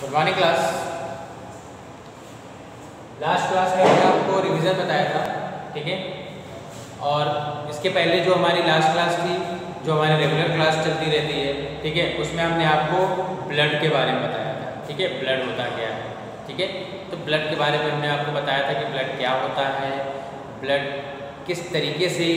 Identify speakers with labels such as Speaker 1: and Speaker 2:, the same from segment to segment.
Speaker 1: Good morning class. Last class में मैंने आपको रिवीजन बताया था, ठीक है। और इसके पहले जो हमारी लास्ट क्लास थी, जो हमारी रेगुलर क्लास चलती रहती है, ठीक है, उसमें हमने आपको ब्लड के बारे में बताया था, ठीक है। ब्लड होता क्या है, ठीक है। तो ब्लड के बारे में हमने आपको बताया था कि ब्लड क्या होता है, ब्लड किस तरीके से,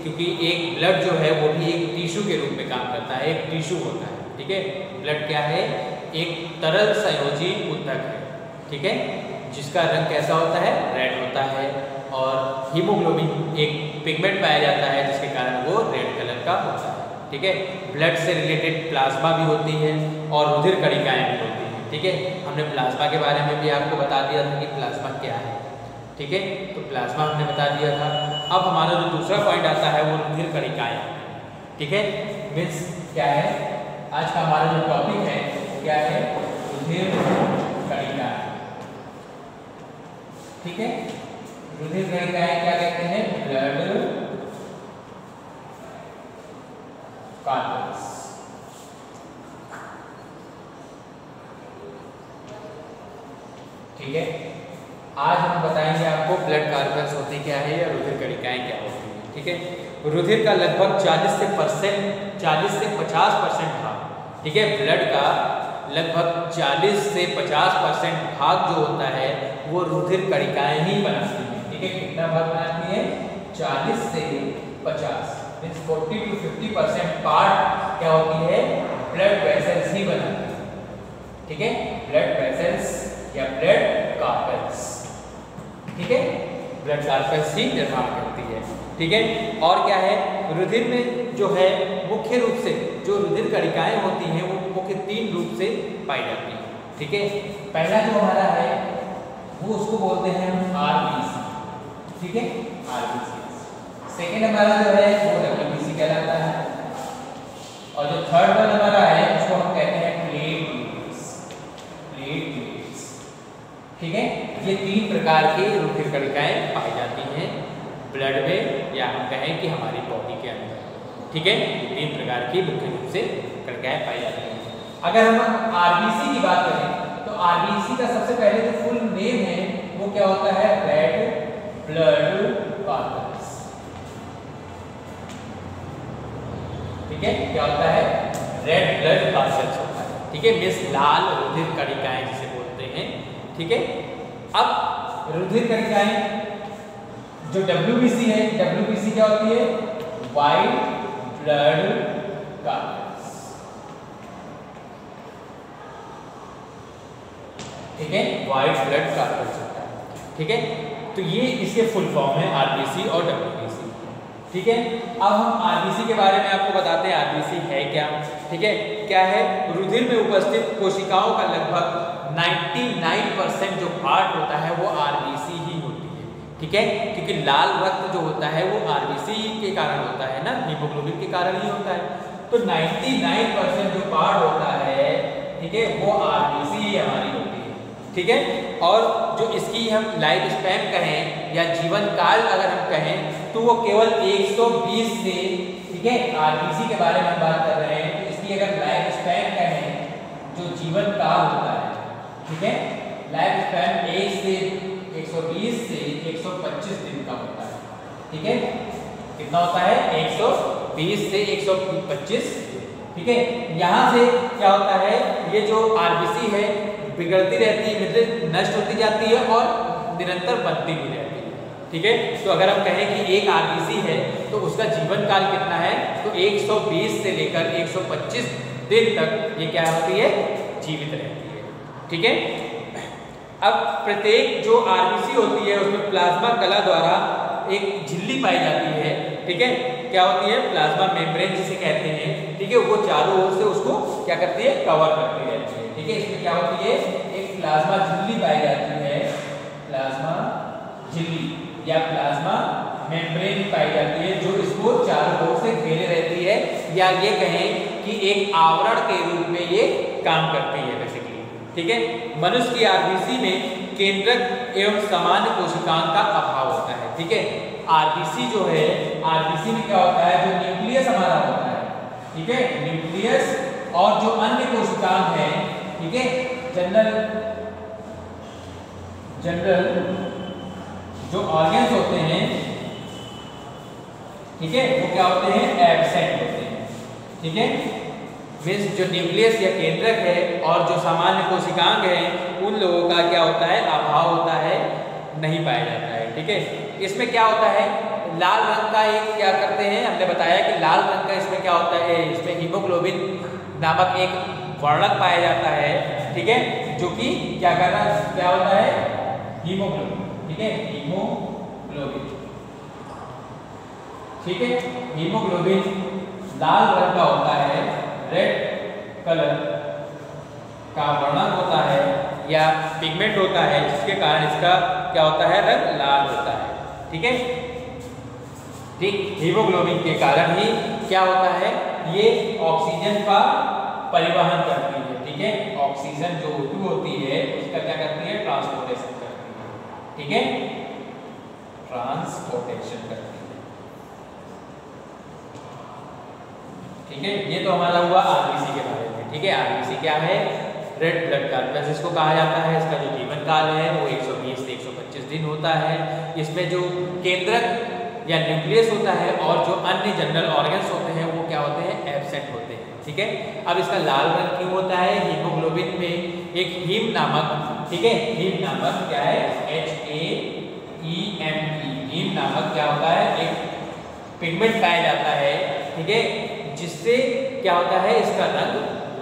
Speaker 1: क्योंकि एक ब्लड जो है वो भी एक टिश्यू के रूप में काम करता है, एक टिश्यू होता है, ठीक है। ब्लड क्या है, एक तरल संयोजी ऊतक है, ठीक है, जिसका रंग कैसा होता है, रेड होता है। और हीमोग्लोबिन एक पिगमेंट पाया जाता है जिसके कारण वो रेड कलर का होता है, ठीक है। ब्लड से रिलेटेड प्लाज्मा भी होती है और रुधिर कणिकाएं भी होती हैं, ठीक है। हमने प्लाज्मा के बारे में भी आपको बता दिया था कि प्लाज्मा क्या है, ठीक है। तो प्लाज्मा हमने बता दिया था। अब हमारा जो दूसरा पॉइंट आता है वो रुधिर कणिकाएं, ठीक है। मीन्स क्या है, आज का हमारा जो टॉपिक है क्या है, रुधिर कणिकाएं, ठीक है। रुधिर कणिकाएं क्या कहते हैं, ब्लड कार्पेल्स, ठीक है। आज हम बताएंगे आपको ब्लड कार्पेल्स होती क्या है या रुधिर कणिकाएं क्या होती है, ठीक है। रुधिर का लगभग 40 से 50% भाग, ठीक है, ब्लड का लगभग 40 से 50% भाग जो होता है वो रुधिर कणिकाएं ही बनाती हैं, ठीक है। कितना भाग बनाती है, 40 से 50, मींस 40 to 50% पार्ट क्या होती है, ब्लड वेसल्स ही बनाती है, ठीक है। ब्लड वेसल्स या ब्लड कार्पेल्स, ठीक है, ब्लड कार्पेल्स ही निर्माण करती है, ठीक है। और क्या है, रुधिर में जो है मुख्य रूप से जो रुधिर कणिकाएं होती हैं वो मुख्य 3 रूप से पाई जाती हैं, ठीक है। पहला जो हमारा है वो उसको बोलते हैं आरबीसी, ठीक है, आरबीसी। सेकेंड हमारा जो है वो डब्ल्यूबीसी कहलाता है। और जो थर्ड वन हमारा है उसको हम कहते हैं प्लेटलेट्स, ठीक है। ये 3 प्रकार की रुधिर कणिकाएं पाई जाती हैं ब्लड में, या हम कहें कि हमारी बॉडी के अंदर, ठीक है। 3 प्रकार की मुख्य रूप से कणिकाएं पाई जाती हैं। अगर हम आरबीसी की बात करें तो आरबीसी का सबसे पहले जो फुल नेम है वो क्या होता है, रेड ब्लड कार्पेल्स, ठीक है। क्या होता है, रेड ब्लड कार्पेल्स होता है, ठीक है, मींस लाल रुधिर कणिकाएं जिसे बोलते हैं, ठीक है। अब रुधिर कणिकाएं जो डब्ल्यूबीसी है, डब्ल्यूबीसी क्या होती है, व्हाइट ब्लड कार्पेल्स, ठीक है, व्हाइट ब्लड कार्पेल्स होता है, ठीक है। तो ये इसके फुल फॉर्म है आरबीसी और डब्ल्यूबीसी, ठीक है। अब हम आरबीसी के बारे में आपको बताते हैं आरबीसी है क्या, ठीक है। क्या है, रुधिर में उपस्थित कोशिकाओं का लगभग 99% जो पार्ट होता है वो आरबीसी ही होती है, ठीक है। क्योंकि लाल रक्त जो होता है वो आरबीसी के कारण होता है ना, हीमोग्लोबिन के कारण ही होता है। तो 99% जो पार्ट होता है, ठीक है, वो आरबीसी ही हमारी होती है, ठीक है। और जो इसकी हम लाइफ स्पैन कहें या जीवन काल अगर हम कहें तो वो केवल 120 से, ठीक है, आरबीसी के बारे में हम बात कर रहे हैं, तो इसकी अगर लाइफ स्पैन कहें, जो जीवन काल होता है, ठीक है, लाइफ स्पैन 120 से 125 दिन का होता है, ठीक है। कितना होता है, 120 से 125, ठीक है। यहाँ से क्या होता है, ये जो आरबीसी है बिगड़ती रहती है, मतलब नष्ट होती जाती है और निरंतर बनती भी रहती है, ठीक है। तो अगर हम कहें कि एक आरबीसी है तो उसका जीवन काल कितना है, तो 120 से लेकर 125 दिन तक ये क्या होती है, जीवित रहती है, ठीक है। अब प्रत्येक जो आरबीसी होती है उसमें प्लाज्मा कला द्वारा एक झिल्ली पाई जाती है, ठीक है। क्या होती है, प्लाज्मा मेम्ब्रेन जिसे कहते हैं, ठीक है, वो चारों ओर से उसको क्या करती है, कवर करती रहती है, ठीक है। इसमें क्या होती है, एक प्लाज्मा झिल्ली पाई जाती है, प्लाज्मा झिल्ली या प्लाज्मा मेम्ब्रेन पाई जाती है जो इसको चारों ओर से घेरे रहती है, या ये कहें कि एक आवरण के रूप में ये काम करती है बेसिकली, ठीक है। मनुष्य की आरबीसी में केंद्रक एवं सामान्य कोशिकाओं का अभाव होता है, ठीक है। आरबीसी जो है, आरबीसी में क्या होता है, जो न्यूक्लियस हमारा होता है, ठीक है, न्यूक्लियस और जो अन्य कोशिकाएं हैं, ठीक है, जनरल जो ऑर्गन्स होते हैं, ठीक है, वो क्या होते हैं, एब्सेंट होते हैं। ठीक है, मीन्स जो न्यूक्लियस या केंद्रक है और जो सामान्य कोशिकांग है उन लोगों का क्या होता है, अभाव होता है, नहीं पाया जाता है। ठीक है, इसमें क्या होता है, लाल रंग का एक क्या करते हैं, हमने बताया कि लाल रंग का इसमें क्या होता है, इसमें हीमोग्लोबिन नामक एक वर्णक पाया जाता है। ठीक है, जो कि क्या होता है, हीमोग्लोबिन। ठीक है, हीमोग्लोबिन। ठीक है, हीमोग्लोबिन लाल रंग का होता है, रेड कलर का वर्णक होता है या पिगमेंट होता है, जिसके कारण इसका क्या होता है, रंग लाल होता है। ठीक है, ठीक, हीमोग्लोबिन के कारण ही क्या होता है, ये ऑक्सीजन का परिवहन करती है। ठीक है, ऑक्सीजन जो O2 होती है उसका क्या करती है, ट्रांसपोर्टेशन करती है। ठीक है, ट्रांसपोर्टेशन करती है। ठीक है, ये तो हमारा हुआ आरबीसी के बारे में। ठीक है, आरबीसी क्या है, रेड ब्लड कार्पेल्स इसको कहा जाता है। इसका जो जीवन काल है वो 120 से 125 दिन होता है। इसमें जो केंद्रक या न्यूक्लियस होता है और जो अन्य जनरल ऑर्गन्स होते हैं वो क्या होते हैं, एब्सेंट होते हैं। ठीक है, अब इसका लाल रंग क्यों होता है, हीमोग्लोबिन में एक हीम नामक, ठीक है, हीम नामक क्या है, HAEME, हीम नामक क्या होता है, एक पिगमेंट पाया जाता है। ठीक है, जिससे क्या होता है, इसका रंग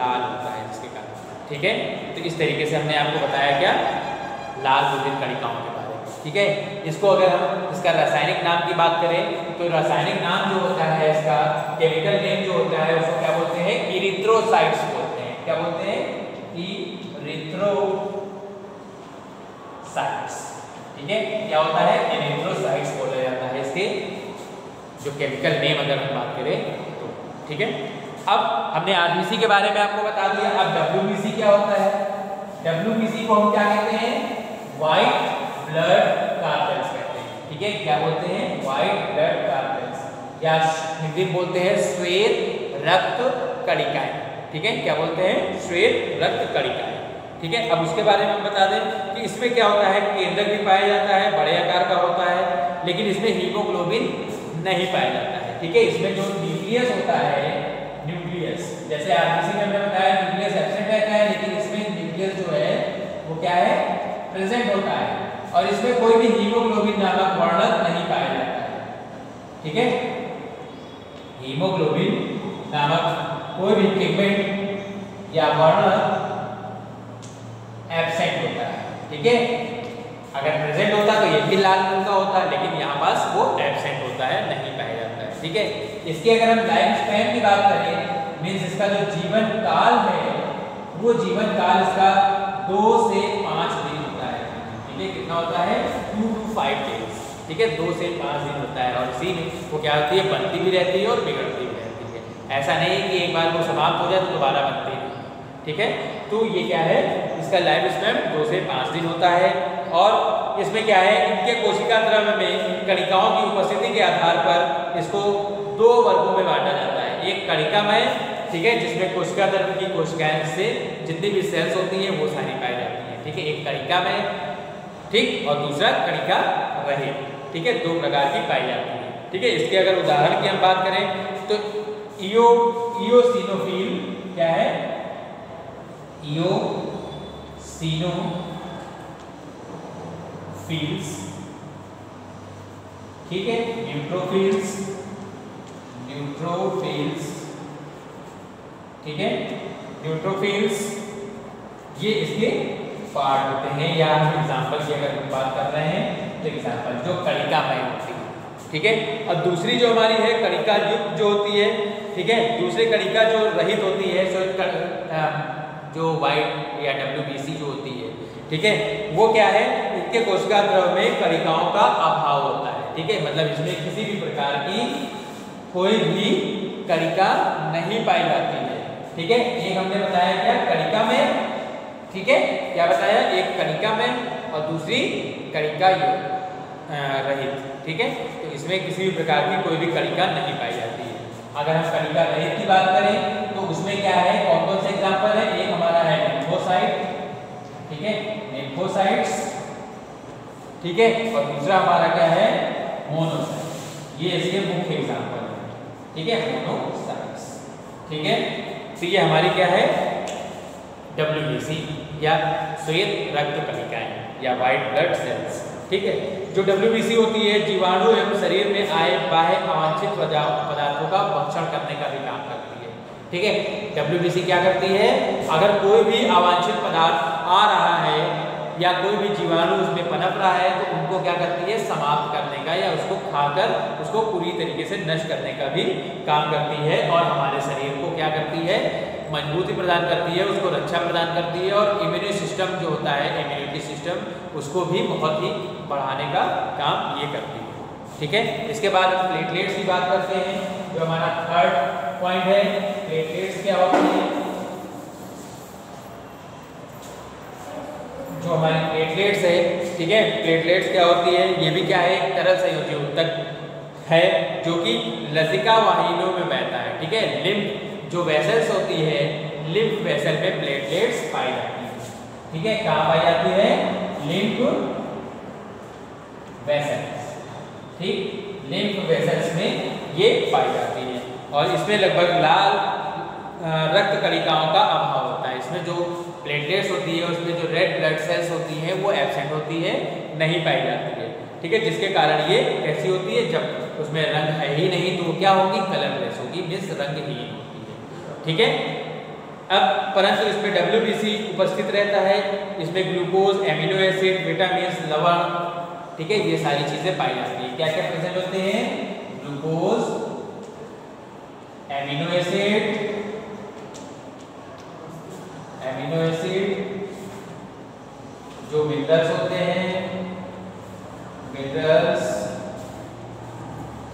Speaker 1: लाल होता है जिसके कारण। ठीक है, तो इस तरीके से हमने आपको बताया क्या, लाल विभिन्न कणिकाओं के बारे में। ठीक है, इसको अगर हम इसका रासायनिक नाम की बात करें तो रासायनिक नाम जो होता है, इसका केमिकल नेम जो होता है उसको क्या बोलते हैं, इरिथ्रोसाइट्स बोलते हैं। क्या बोलते हैं, इरिथ्रोसाइट्स। ठीक है, क्या होता है, इरिथ्रोसाइट्स बोला जाता है इसके जो केमिकल नेम अगर हम बात करें तो। ठीक है, अब हमने आरबीसी के बारे में आपको बता दिया। अब डब्ल्यूबीसी क्या होता है, डब्ल्यूबीसी को हम क्या कहते हैं, व्हाइट ब्लड कार्पेल्स कहते हैं। ठीक है, क्या बोलते हैं, व्हाइट ब्लड कार्पेल्स, या हिंदी में बोलते हैं श्वेत रक्त कणिकाएं। ठीक है, क्या बोलते हैं, श्वेत रक्त कणिकाएं। ठीक है, अब उसके बारे में हम बता दें कि इसमें क्या होता है, केंद्रक भी पाया जाता है, बड़े आकार का होता है, लेकिन इसमें हीमोग्लोबिन नहीं पाया जाता है। ठीक है, इसमें जो न्यूक्लियस होता है, न्यूक्लियस जैसे आरबीसी में हमने बताया न्यूक्लियस एब्सेंट रहता है, लेकिन इसमें न्यूक्लियस जो है वो क्या है, प्रेजेंट होता है, और इसमें कोई भी हीमोग्लोबिन नामक वर्णक नहीं पाया जाता है। ठीक है, हीमोग्लोबिन नामक कोई भी पिगमेंट या वर्णक एब्सेंट होता है। ठीक है, अगर प्रेजेंट होता तो ये भी लाल रंग का होता है, लेकिन यहाँ पास वो एब्सेंट होता है, नहीं पाया जाता है। ठीक है, इसकी अगर हम लाइफ स्पैन की बात करें, मीन्स इसका जो जीवन काल है वो जीवन काल इसका 2 से 5 दिन होता है। ठीक है, कितना होता है, 2 to 5 days। ठीक है, 2 से 5 दिन होता है, और इसी में वो क्या होती है, बनती भी रहती है और बिगड़ती भी रहती है। ऐसा नहीं है कि एक बार वो समाप्त हो जाए तो दोबारा बनती है। ठीक है, तो ये क्या है, इसका लाइफ स्पैन 2 से 5 दिन होता है। और इसमें क्या है, इनके कोशिका द्रव्य में कणिकाओं की उपस्थिति के आधार पर इसको 2 वर्गों में बांटा जाता है। एक कणिकामय, ठीक है, जिसमें कोशिका द्रव्य की कोशिकाएं से जितनी भी सेल्स होती हैं वो सारी पाई जाती हैं। ठीक है, एक कणिकामय, ठीक, और दूसरा कणिका रहित। ठीक है, 2 प्रकार की पाई जाती है। ठीक है, इसके अगर उदाहरण की हम बात करें तो इयोसिनोफिल क्या है, इयोसिनोफिल्स, ठीक है, न्यूट्रोफिल्स, ठीक है, न्यूट्रोफिल्स ये इसके पार्ट होते हैं। या हम एग्जाम्पल की अगर हम बात कर रहे हैं तो एग्जाम्पल जो कणिकामय होती है। ठीक है, अब दूसरी जो हमारी है कणिका युक्त जो होती है, ठीक है, दूसरी कणिका जो रहित होती है, जो व्हाइट या डब्ल्यूबीसी जो होती है, ठीक है, वो क्या है, इनके कोशिका द्रव्य में कणिकाओं का अभाव होता है। ठीक है, मतलब इसमें किसी भी प्रकार की कोई भी कणिका नहीं पाई जाती है। ठीक है, एक हमने बताया क्या, कणिका में, ठीक है, क्या बताया, एक कणिका में और दूसरी कणिका रहित। ठीक है, तो इसमें किसी भी प्रकार की कोई भी कणिका नहीं पाई जाती है। अगर हम कणिका रहित की बात करें तो उसमें क्या है, कौन कौन से एग्जाम्पल है, एक हमारा है लिम्फोसाइट, ठीक है, लिम्फोसाइट्स, ठीक है, और दूसरा हमारा क्या है, मोनोसाइट। ये इसके मुख्य एग्जाम्पल है, ठीक है, मोनोसाइट्स, ठीक है। तो ये हमारी क्या है, WBC या श्वेत रक्त कणिकाएं या व्हाइट ब्लड सेल्स, ठीक है। जो WBC होती है जीवाणु एवं शरीर में आए बाह्य अवांछित पदार्थों का भक्षण करने का भी काम करती है, ठीक है। WBC क्या करती है, अगर कोई भी अवांछित पदार्थ आ रहा है या कोई भी जीवाणु उसमें पनप रहा है तो उनको क्या करती है, समाप्त करने का या उसको खाकर उसको पूरी तरीके से नष्ट करने का भी काम करती है। और हमारे शरीर को क्या करती है, मजबूती प्रदान करती है, उसको रक्षा प्रदान करती है। और इम्यून सिस्टम जो होता है, इम्यूनिटी सिस्टम, उसको भी बहुत ही बढ़ाने का काम ये करती है, ठीक है। इसके बाद हम प्लेटलेट्स की बात करते हैं, जो हमारा थर्ड पॉइंट है। प्लेटलेट्स क्या होती है, जो हमारी प्लेटलेट्स है, ठीक है, प्लेटलेट्स क्या होती है, ये भी क्या है, एक तरल संयोजी ऊतक है जो कि लसिका वाहिनियों में बहता है, ठीक है। लिम्फ जो वेसल्स होती है, लिम्फ वेसल में प्लेटलेट्स पाई जाती है, ठीक है। कहाँ पाई जाती है, लिम्फ वेसल्स, ठीक, लिम्फ वेसल्स में ये पाई जाती है। और इसमें लगभग लाल रक्त कणिकाओं का अभाव होता है। इसमें जो प्लेटलेट्स होती है उसमें जो रेड ब्लड सेल्स होती हैं वो एब्सेंट होती है, नहीं पाई जाती है, ठीक है। जिसके कारण ये कैसी होती है, जब उसमें रंग है ही नहीं तो क्या होगी, कलरलेस होगी, मीन्स रंगहीन होती है, ठीक है। अब परंतु इसमें WBC उपस्थित रहता है, इसमें ग्लूकोज, एमिनो एसिड, विटामिन, लवण, ठीक है, ये सारी चीजें पाई जाती है। क्या क्या प्रेजेंट होते हैं, ग्लूकोज, एमिनो एसिड, जो मिनरल्स होते हैं, मिनरल्स,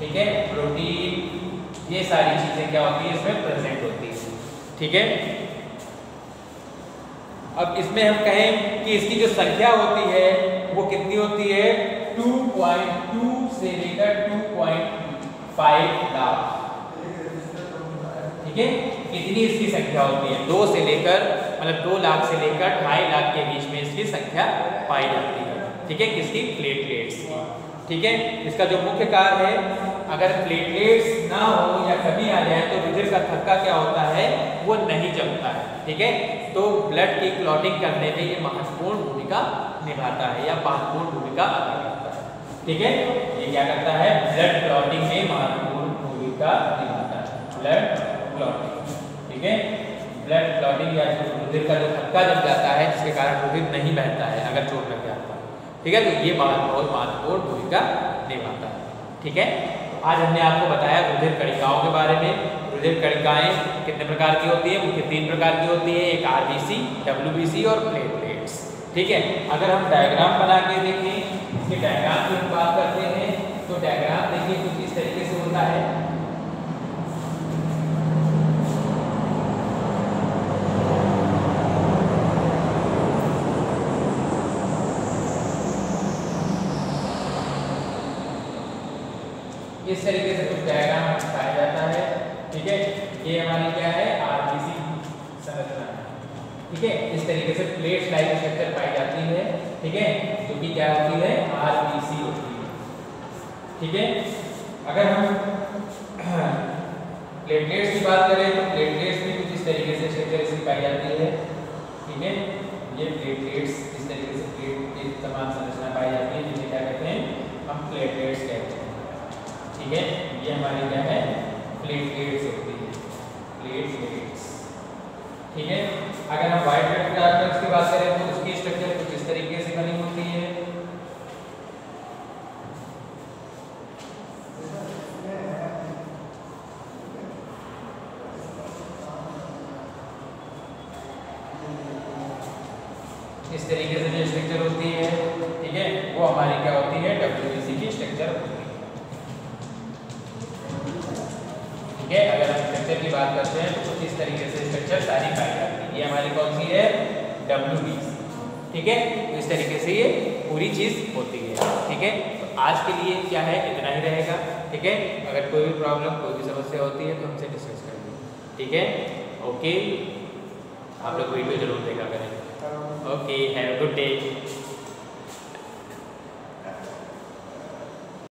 Speaker 1: ठीक है, प्रोटीन, ये सारी चीजें क्या होती है, इसमें प्रेजेंट होती है, ठीक है। अब इसमें हम कहें कि इसकी जो संख्या होती है वो कितनी होती है, 2.2 से लेकर 2.5 लाख, ठीक है। कितनी इसकी संख्या होती है, 2 से लेकर, मतलब 2 लाख से लेकर 2.5 लाख के बीच में इसकी संख्या पाई जाती है, ठीक है, किसकी, प्लेटलेट्स की, ठीक है। इसका जो मुख्य कार्य है, अगर प्लेटलेट्स ना हो या कमी आ जाए तो रुधिर का थक्का क्या होता है, वो नहीं जमता है, ठीक है। तो ब्लड की क्लॉटिंग करने में ये महत्वपूर्ण भूमिका निभाता है या महत्वपूर्ण भूमिका अदा करता है, ठीक है। ये क्या करता है, ब्लड क्लॉटिंग में महत्वपूर्ण भूमिका निभाता है, ब्लड क्लॉटिंग, ठीक है। ब्लड क्लॉटिंग या रुधिर का जो थक्का जम जाता है जिसके कारण रुधिर नहीं बहता है अगर चोट लग जाता है, ठीक है, तो ये बहुत महत्वपूर्ण भूमिका निभाता है, ठीक है। आज हमने आपको बताया रुधिर कणिकाओं के बारे में। रुधिर कणिकाएं कितने प्रकार की होती है, मुख्य 3 प्रकार की होती है, एक RBC, WBC और प्लेटलेट्स, ठीक है। अगर हम डायग्राम बना के देखें, इसके डायग्राम की हम बात करते हैं तो डायग्राम देखिए कुछ इस तरीके से होता है, इस तरीके से कुछ डायग्राम दिखाया जाता है, ठीक है। ये हमारी क्या है, RBC संरचना है, ठीक है। इस तरीके से प्लेट्स लाइक स्ट्रक्चर पाई जाती है, ठीक है, जो कि क्या होती है, RBC होती है, ठीक है। अगर हम प्लेटलेट्स की बात करें तो प्लेटलेट्स भी कुछ इस तरीके से स्ट्रक्चर इसकी पाई जाती है, ठीक है। ये प्लेटलेट्स इस तरीके से प्लेट की तमाम संरचना पाई जाती है, जिसे क्या कहते हैं, हम प्लेटलेट्स कहते हैं, ठीक है। ये हमारी क्या है, प्लेटलेट्स होती है, प्लेटलेट्स, ठीक है। अगर हम व्हाइट ब्लड सेल्स की बात करें तो उसकी स्ट्रक्चर कुछ इस तरीके से बनी होती है, इस तरीके से जो स्ट्रक्चर होती है, ठीक है, वो हमारी क्या होती है, WBC की स्ट्रक्चर होती है, ठीक है। अगर हम स्ट्रक्चर की बात करते हैं तो कुछ इस तरीके से स्ट्रक्चर सारी पाई जाती है। ये हमारी कौन सी है, WBC, ठीक है। तो इस तरीके से ये पूरी चीज होती है, ठीक है। तो आज के लिए क्या है, इतना ही रहेगा, ठीक है। अगर कोई भी प्रॉब्लम, कोई भी समस्या होती है तो हमसे डिस्कस करेंगे, ठीक है। ओके, आप लोग वीडियो जरूर देखा करें, okay. Okay, have a good day.